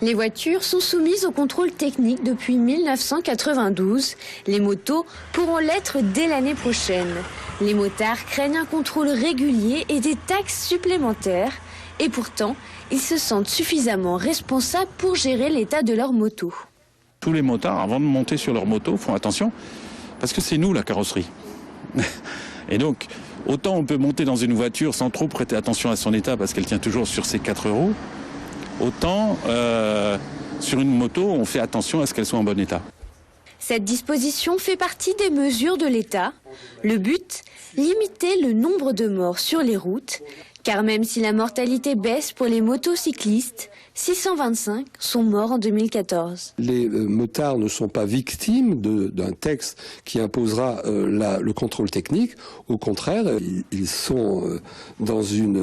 Les voitures sont soumises au contrôle technique depuis 1992. Les motos pourront l'être dès l'année prochaine. Les motards craignent un contrôle régulier et des taxes supplémentaires. Et pourtant, ils se sentent suffisamment responsables pour gérer l'état de leur moto. Tous les motards, avant de monter sur leur moto, font attention, parce que c'est nous la carrosserie. Et donc, autant on peut monter dans une voiture sans trop prêter attention à son état, parce qu'elle tient toujours sur ses 4 roues, autant sur une moto, on fait attention à ce qu'elle soit en bon état. Cette disposition fait partie des mesures de l'État. Le but, limiter le nombre de morts sur les routes. Car même si la mortalité baisse pour les motocyclistes, 625 sont morts en 2014. Les motards ne sont pas victimes d'un texte qui imposera le contrôle technique. Au contraire, ils sont dans une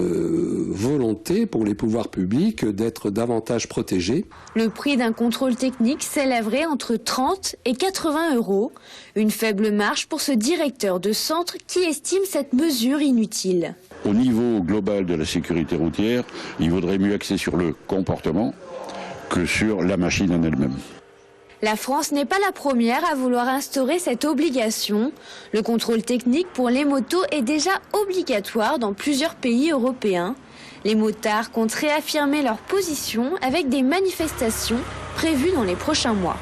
volonté pour les pouvoirs publics d'être davantage protégés. Le prix d'un contrôle technique s'élèverait entre 30 et 80 €. Une faible marge pour ce directeur de centre qui estime cette mesure inutile. Au niveau global de la sécurité routière, il vaudrait mieux axer sur le comportement que sur la machine en elle-même. La France n'est pas la première à vouloir instaurer cette obligation. Le contrôle technique pour les motos est déjà obligatoire dans plusieurs pays européens. Les motards comptent réaffirmer leur position avec des manifestations prévues dans les prochains mois.